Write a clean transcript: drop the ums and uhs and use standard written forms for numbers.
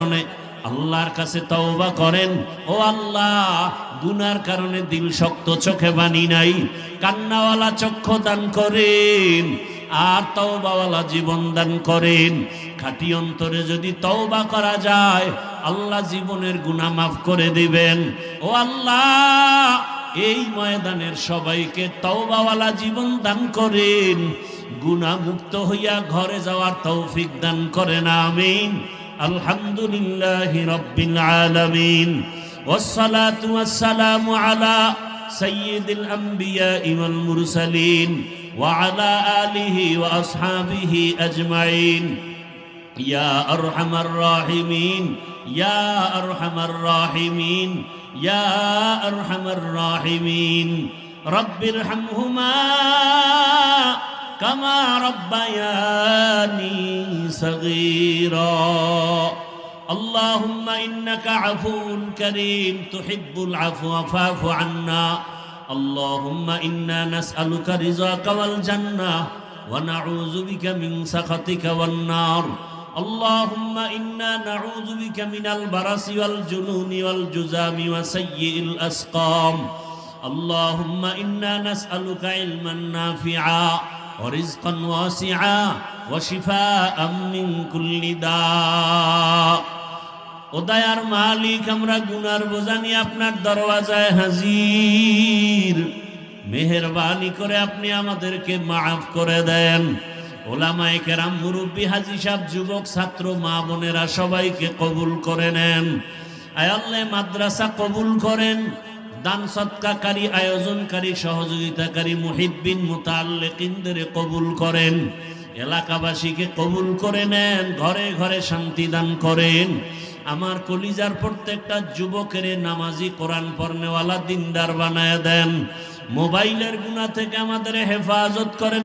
আল্লাহর কাছে তওবা করেন। ও আল্লাহ, গুনার কারণে দিল শক্ত, চোখে বানি নাই, কান্নাওয়ালা চক্ষু দান করেন আর তওবাওয়ালা জীবন দান করেন। খাঁটি অন্তরে যদি তওবা করা যায়, আল্লাহ জীবনের গুনাহ মাফ করে দিবেন। ও আল্লাহ, এই ময়দানের সবাইকে তওবাওয়ালা জীবন দান করেন, গুনাহ মুক্ত হইয়া ঘরে যাওয়ার তৌফিক দান করেন। আমিন। আলহামদুলিল্লাহি রাব্বিল আলামিন, ওয়াসসালাতু ওয়াসসালামু আলা সাইয়্যিদিল আমবিয়া ওয়াল মুরসালিন ওয়া আলা আলিহি ওয়া আসহাবিহি আজমাইন। ইয়া আরহামার রাহিমিন, ইয়া আরহামার রাহিমিন, ইয়া আরহামার রাহিমিন। রব্বিরহামহুমা কামা রব্বায়ানি সগীরা। আল্লাহুম্মা ইন্নাকা আফুউন কারীম তুহিব্বুল আফওয়া ফা'ফু আন্না। আল্লাহুম্মা ইন্না নাসআলুকা রিযাকা ওয়াল জান্নাহ ওয়া নাউযু বিকা মিন সাখাতিকা ওয়ান নার। আল্লাহুম্মা ইন্না নাউযু বিকা মিনাল বারাসি ওয়াল জুনুনি ওয়াল জুযামি ওয়া সাইয়্যিল আসকাম। আল্লাহুম্মা ইন্না নাসআলুকা ইলমান নাফিআ ওয়া রিজকান ওয়াসিআ ওয়া শিফাআম মিন কুল্লি দা। ও দয়ার মালিক, আমরা গুনার বোঝা নিয়ে আপনার দরওয়াজায় হাজির। মেহেরবানি করে আপনি আমাদেরকে মাফ করে দেন। ওলামায়ে কেরাম, মুরব্বী, হাজী সাহেব, যুবক, ছাত্র, মা বোনেরা সবাইকে কবুল করে নেন। আয় আল্লাহ, মাদ্রাসা কবুল করেন। দান সদকাকারী, আয়োজনকারী, সহযোগিতাকারী মুহিব্বিন মুতাআল্লিকিনদের কবুল করেন। এলাকাবাসীকে কবুল করে নেন। ঘরে ঘরে শান্তি দান করেন। আমার কলিজার প্রত্যেকটা যুবকের নামাজি, কোরআন পড়নেওয়ালা, দিনদার বানায় দেন। মোবাইলের গুনাহ থেকে আমাদের হেফাজত করেন।